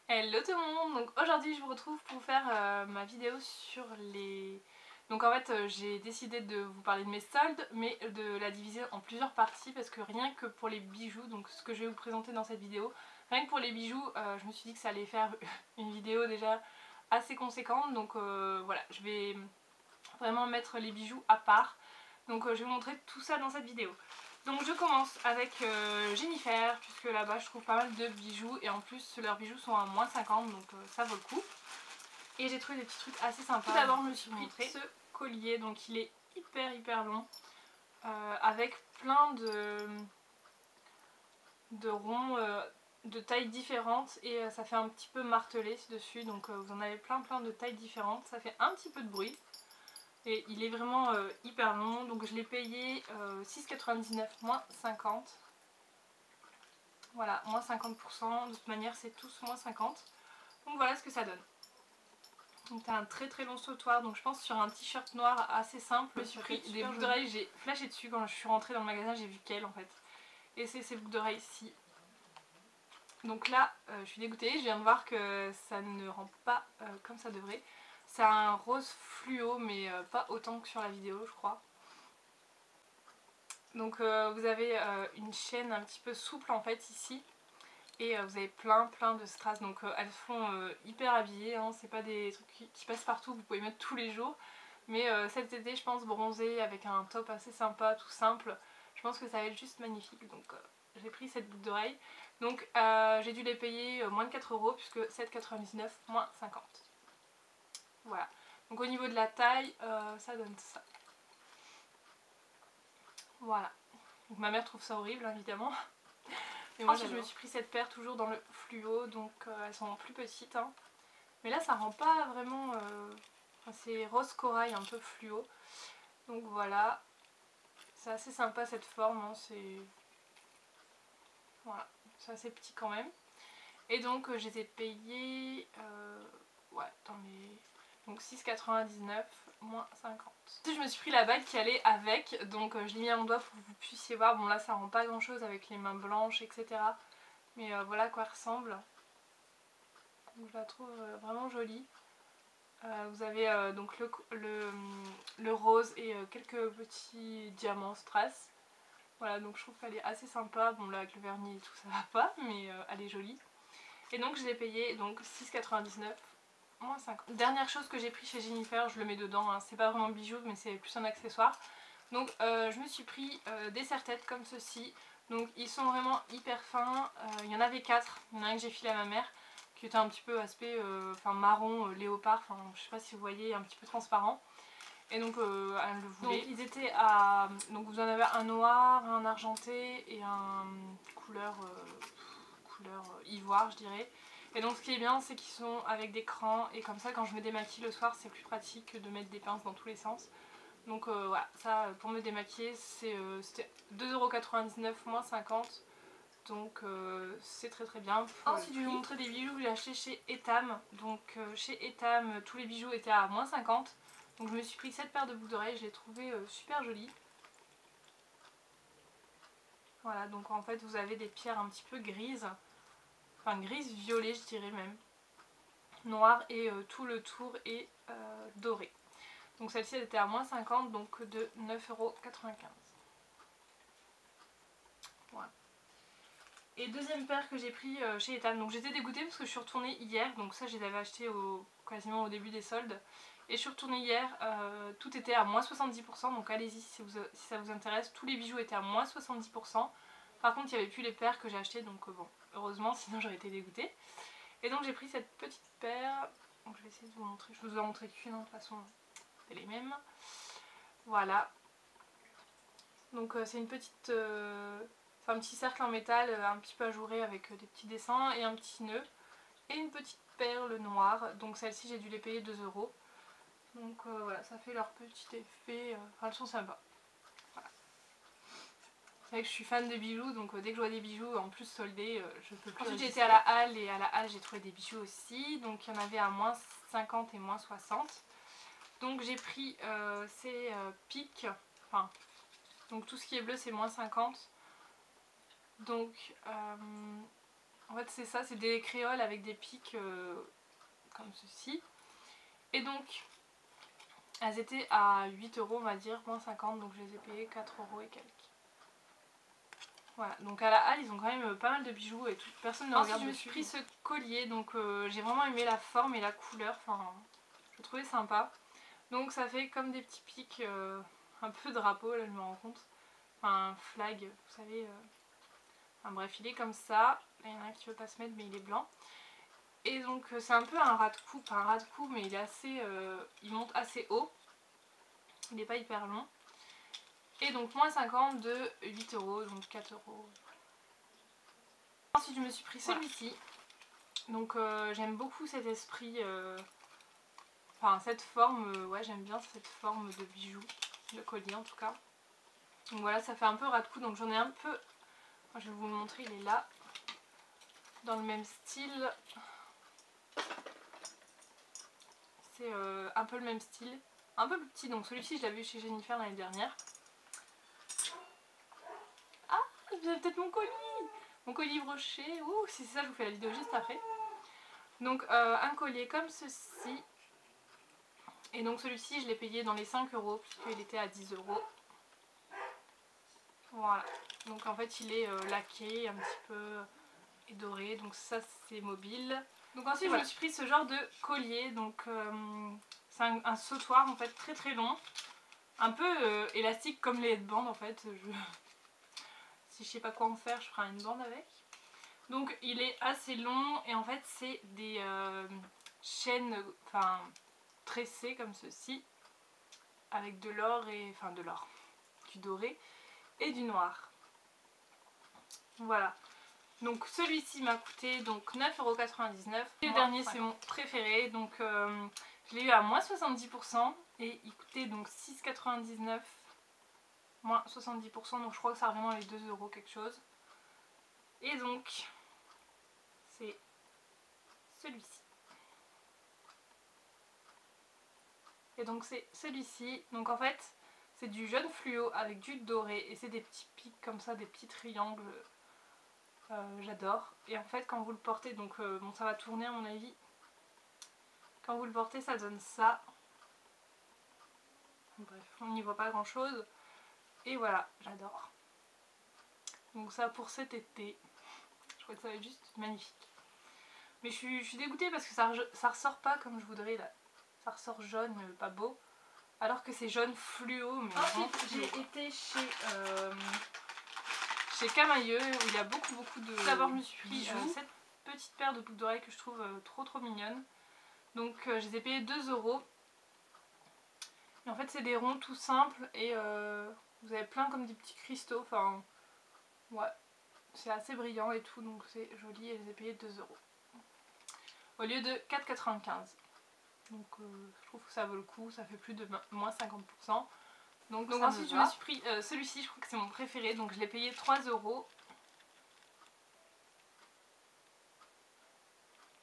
Hello tout le monde, donc aujourd'hui je vous retrouve pour faire ma vidéo sur les... Donc en fait j'ai décidé de vous parler de mes soldes mais de la diviser en plusieurs parties parce que rien que pour les bijoux, donc ce que je vais vous présenter dans cette vidéo, rien que pour les bijoux je me suis dit que ça allait faire une vidéo déjà assez conséquente, donc voilà, je vais vraiment mettre les bijoux à part, donc je vais vous montrer tout ça dans cette vidéo. Donc je commence avec Jennifer, puisque là-bas je trouve pas mal de bijoux et en plus leurs bijoux sont à moins 50, donc ça vaut le coup. Et j'ai trouvé des petits trucs assez sympas. Tout d'abord je me suis pris ce collier, donc il est hyper long, avec plein de ronds de tailles différentes et ça fait un petit peu martelé dessus, donc vous en avez plein de tailles différentes, ça fait un petit peu de bruit. Et il est vraiment hyper long, donc je l'ai payé 6,99 moins 50. Voilà, moins 50%, de toute manière c'est tous moins 50. Donc voilà ce que ça donne. Donc t'as un très long sautoir, donc je pense sur un t-shirt noir assez simple. Je me suis pris des boucles d'oreilles, j'ai flashé dessus quand je suis rentrée dans le magasin, j'ai vu qu'elle en fait. Et c'est ces boucles d'oreilles-ci. Donc là, je suis dégoûtée, je viens de voir que ça ne rend pas comme ça devrait. C'est un rose fluo, mais pas autant que sur la vidéo je crois. Donc vous avez une chaîne un petit peu souple en fait ici. Et vous avez plein de strass, donc elles font hyper habillées, hein. C'est pas des trucs qui passent partout, que vous pouvez mettre tous les jours. Mais cet été je pense bronzé avec un top assez sympa, tout simple, je pense que ça va être juste magnifique. Donc j'ai pris cette boucle d'oreille. Donc j'ai dû les payer moins de 4 € puisque 7,99 moins 50. Voilà. Donc au niveau de la taille, ça donne ça. Voilà. Donc ma mère trouve ça horrible évidemment. Et moi ensuite je me suis pris cette paire toujours dans le fluo, donc elles sont plus petites, hein. Mais là ça rend pas vraiment... Enfin, c'est rose corail un peu fluo. Donc voilà. C'est assez sympa cette forme, hein. C'est... Voilà. C'est assez petit quand même. Et donc je les ai payés... Ouais, dans les... Donc 6,99 moins 50. Ensuite je me suis pris la bague qui allait avec, donc je l'ai mis à mon doigt pour que vous puissiez voir. Bon là ça rend pas grand chose avec les mains blanches etc. Mais voilà à quoi elle ressemble. Donc, je la trouve vraiment jolie. Vous avez donc le rose et quelques petits diamants strass. Voilà, donc je trouve qu'elle est assez sympa. Bon là avec le vernis et tout ça va pas, mais elle est jolie. Et donc je l'ai payé donc 6,99 moins 50. Dernière chose que j'ai pris chez Jennifer, je le mets dedans, hein. C'est pas vraiment bijou mais c'est plus un accessoire. Donc je me suis pris des serre-têtes comme ceci. Donc ils sont vraiment hyper fins. Il y en avait 4, il y en a un que j'ai filé à ma mère qui était un petit peu aspect marron léopard, enfin je sais pas si vous voyez, un petit peu transparent. Et donc elle le voulait. Donc ils étaient à... Donc vous en avez un noir, un argenté et un couleur ivoire je dirais. Et donc ce qui est bien c'est qu'ils sont avec des crans et comme ça quand je me démaquille le soir c'est plus pratique que de mettre des pinces dans tous les sens. Donc voilà, ça pour me démaquiller c'était 2,99 € moins 50. Donc c'est très bien. Ensuite je vais vous montrer des bijoux que j'ai achetés chez Etam. Donc chez Etam tous les bijoux étaient à moins 50. Donc je me suis pris cette paire de boucles d'oreilles, je l'ai trouvée super jolie. Voilà, donc en fait vous avez des pierres un petit peu grises. Enfin grise violet je dirais même. Noir et tout le tour est doré. Donc celle-ci elle était à moins 50, donc de 9,95 €. Voilà. Et deuxième paire que j'ai pris chez Etam, donc j'étais dégoûtée parce que je suis retournée hier, donc ça je les avais achetés quasiment au début des soldes. Et je suis retournée hier, tout était à moins 70%, donc allez-y si ça vous intéresse, tous les bijoux étaient à moins 70%. Par contre il n'y avait plus les paires que j'ai achetées, donc bon, heureusement sinon j'aurais été dégoûtée. Et donc j'ai pris cette petite paire, donc je vais essayer de vous montrer, je vous en montrer qu'une, de toute façon c'est les mêmes. Voilà, donc c'est une petite... c'est un petit cercle en métal un petit peu ajouré avec des petits dessins et un petit nœud. Et une petite perle noire, donc celle-ci j'ai dû les payer 2 €. Donc voilà, ça fait leur petit effet, enfin elles sont sympas. Voilà. C'est vrai que je suis fan de bijoux, donc dès que je vois des bijoux en plus soldés, je peux plus. Ensuite j'ai été à la Halle et à la Halle j'ai trouvé des bijoux aussi, donc il y en avait à moins 50 et moins 60. Donc j'ai pris ces pics, enfin donc tout ce qui est bleu c'est moins 50. Donc En fait c'est ça, c'est des créoles avec des pics comme ceci. Et donc elles étaient à 8 € on va dire, moins 50, donc je les ai payées 4 € et quelques. Voilà, donc à la halle ils ont quand même pas mal de bijoux et tout, personne ne regarde dessus. Ensuite je me suis pris ce collier, donc j'ai vraiment aimé la forme et la couleur, enfin je le trouvais sympa. Donc ça fait comme des petits pics, un peu drapeau là je me rends compte, enfin flag, vous savez, enfin bref il est comme ça, il y en a un qui veut pas se mettre mais il est blanc. Et donc c'est un peu un ras de cou, pas un ras de cou mais il est assez, il monte assez haut, il n'est pas hyper long. Et donc moins 50 de 8 €, donc 4 €. Ensuite je me suis pris celui-ci, donc j'aime beaucoup cet esprit, enfin cette forme, ouais j'aime bien cette forme de bijou, de collier en tout cas. Donc voilà, ça fait un peu ras de cou, donc j'en ai un peu, je vais vous le montrer, il est là, dans le même style. C'est un peu le même style, un peu plus petit, donc celui-ci je l'avais eu chez Jennifer l'année dernière. Ah, vous avez peut-être mon colis broché, ouh si c'est ça je vous fais la vidéo juste après. Donc un collier comme ceci, et donc celui-ci je l'ai payé dans les 5 € puisqu'il était à 10 €. Voilà, donc en fait il est laqué un petit peu et doré, donc ça c'est mobile. Donc ensuite je me suis pris ce genre de collier, donc c'est un sautoir en fait très très long, un peu élastique comme les headbands en fait. Si je sais pas quoi en faire je ferai une bande avec. Donc il est assez long et en fait c'est des chaînes, enfin tressées comme ceci, avec de l'or et enfin de l'or, du doré et du noir. Voilà. Donc celui-ci m'a coûté donc 9,99 €. Et le dernier c'est mon préféré, donc je l'ai eu à moins 70% et il coûtait donc 6,99 €, moins 70%, donc je crois que ça revient dans les 2 € quelque chose. Et donc c'est celui-ci. Et donc c'est celui-ci, donc en fait c'est du jaune fluo avec du doré et c'est des petits pics comme ça, des petits triangles. J'adore. Et en fait quand vous le portez, donc bon ça va tourner à mon avis, quand vous le portez ça donne ça. Bref, on n'y voit pas grand chose. Et voilà, j'adore. Donc ça pour cet été, je crois que ça va être juste magnifique. Mais je suis dégoûtée parce que ça ressort pas comme je voudrais là. Ça ressort jaune, pas beau. Alors que c'est jaune fluo. Mais ensuite j'ai été chez Camailleux où il y a beaucoup de... D'abord je me suis pris cette petite paire de boucles d'oreilles que je trouve trop mignonne. Donc je les ai payées 2 €. Et en fait c'est des ronds tout simples et vous avez plein comme des petits cristaux. Enfin ouais, c'est assez brillant et tout, donc c'est joli et je les ai payées 2 € au lieu de 4,95 €. Donc je trouve que ça vaut le coup, ça fait plus de moins 50%. Donc ensuite je me suis pris celui-ci, je crois que c'est mon préféré, donc je l'ai payé 3 €.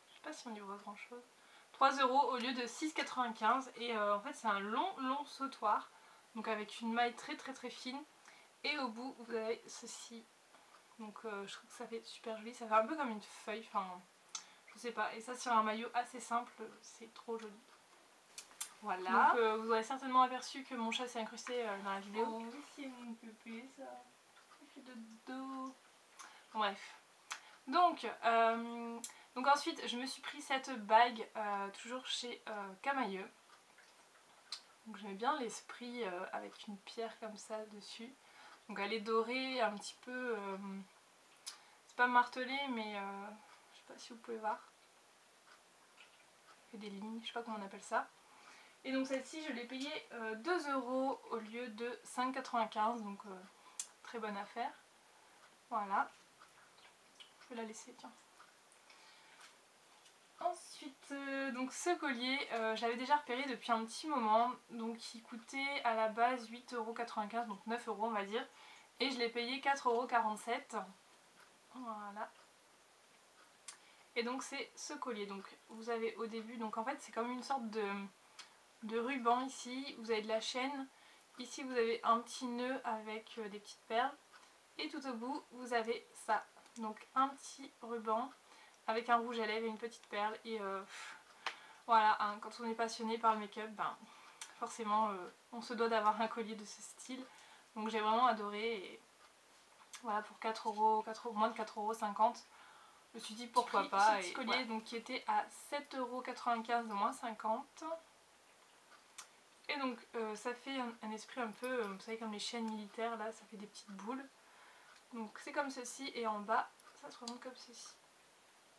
Je sais pas si on y voit grand chose. 3 € au lieu de 6,95 € et en fait c'est un long sautoir, donc avec une maille très fine et au bout vous avez ceci, donc je trouve que ça fait super joli, ça fait un peu comme une feuille, enfin je sais pas, et ça sur un maillot assez simple c'est trop joli. Voilà. Donc vous aurez certainement aperçu que mon chat s'est incrusté dans la vidéo. Oh oui c'est mon pépé ça, il fait de dos. Bref. Donc ensuite je me suis pris cette bague toujours chez Camailleux. Donc j'aimais bien l'esprit avec une pierre comme ça dessus. Donc elle est dorée un petit peu, c'est pas martelé mais je sais pas si vous pouvez voir. Il y a des lignes, je sais pas comment on appelle ça. Et donc celle-ci je l'ai payée 2 € au lieu de 5,95 €, donc très bonne affaire. Voilà. Je vais la laisser, tiens. Ensuite, donc ce collier, j'avais déjà repéré depuis un petit moment, donc il coûtait à la base 8,95 €, donc 9 € on va dire, et je l'ai payé 4,47 €. Voilà. Et donc c'est ce collier, donc vous avez au début, donc en fait c'est comme une sorte de ruban ici, vous avez de la chaîne, ici vous avez un petit nœud avec des petites perles, et tout au bout vous avez ça, donc un petit ruban avec un rouge à lèvres et une petite perle. Et voilà, hein, quand on est passionné par le make-up, ben, forcément on se doit d'avoir un collier de ce style. Donc j'ai vraiment adoré. Et voilà, pour 4 euros, moins de 4,50 €, je me suis dit pourquoi pas. Ce petit collier voilà. Donc, qui était à 7,95 € de moins 50. Et donc ça fait un esprit un peu, vous savez, comme les chaînes militaires là, ça fait des petites boules. Donc c'est comme ceci, et en bas ça se présente comme ceci.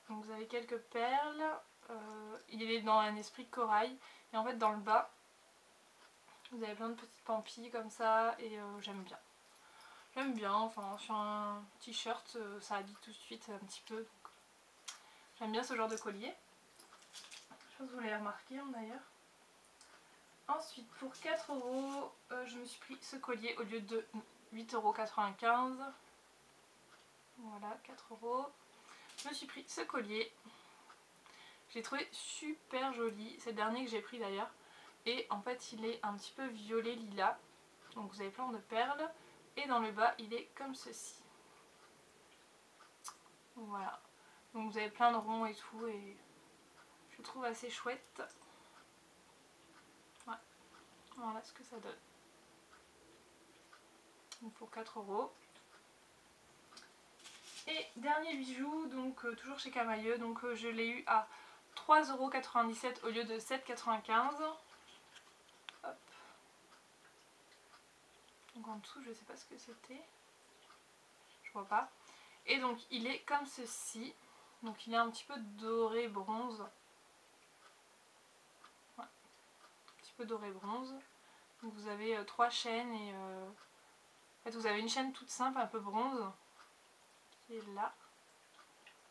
Donc vous avez quelques perles, il est dans un esprit corail, et en fait dans le bas vous avez plein de petites pampilles comme ça, et j'aime bien. J'aime bien, enfin sur un t-shirt ça habille tout de suite un petit peu. J'aime bien ce genre de collier. Je pense que vous l'avez remarqué d'ailleurs. Ensuite pour 4 €, je me suis pris ce collier au lieu de 8,95 €. Voilà, 4 €. Je me suis pris ce collier. J'ai trouvé super joli. C'est le dernier que j'ai pris d'ailleurs. Et en fait il est un petit peu violet lilas. Donc vous avez plein de perles. Et dans le bas il est comme ceci. Voilà. Donc vous avez plein de ronds et tout. Et je trouve assez chouette. Ouais. Voilà ce que ça donne. Donc pour 4 €. Et dernier bijou, donc toujours chez Camaïeu. Donc je l'ai eu à 3,97 € au lieu de 7,95 €. Hop. Donc en dessous je sais pas ce que c'était. Je vois pas. Et donc il est comme ceci. Donc il est un petit peu doré bronze. Ouais. Un petit peu doré bronze. Donc vous avez 3 chaînes et en fait vous avez une chaîne toute simple un peu bronze qui est là.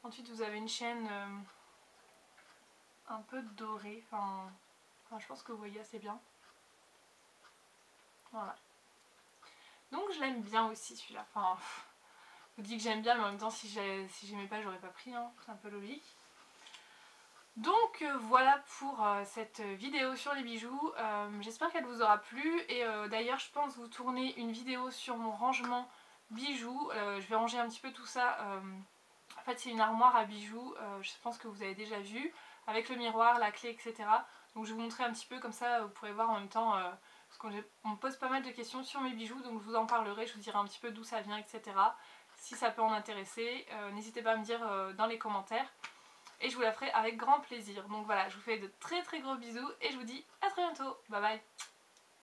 Ensuite vous avez une chaîne un peu dorée. Enfin je pense que vous voyez assez bien. Voilà. Donc je l'aime bien aussi celui-là. Enfin, je vous dis que j'aime bien, mais en même temps si j'aimais pas j'aurais pas pris, hein. C'est un peu logique. Donc voilà pour cette vidéo sur les bijoux. J'espère qu'elle vous aura plu. Et d'ailleurs je pense vous tourner une vidéo sur mon rangement bijoux. Je vais ranger un petit peu tout ça. En fait c'est une armoire à bijoux, je pense que vous avez déjà vu, avec le miroir, la clé, etc. Donc je vais vous montrer un petit peu, comme ça vous pourrez voir en même temps, parce qu'on me pose pas mal de questions sur mes bijoux, donc je vous en parlerai, je vous dirai un petit peu d'où ça vient, etc. Si ça peut en intéresser, n'hésitez pas à me dire dans les commentaires. Et je vous la ferai avec grand plaisir. Donc voilà, je vous fais de très très gros bisous et je vous dis à très bientôt. Bye bye.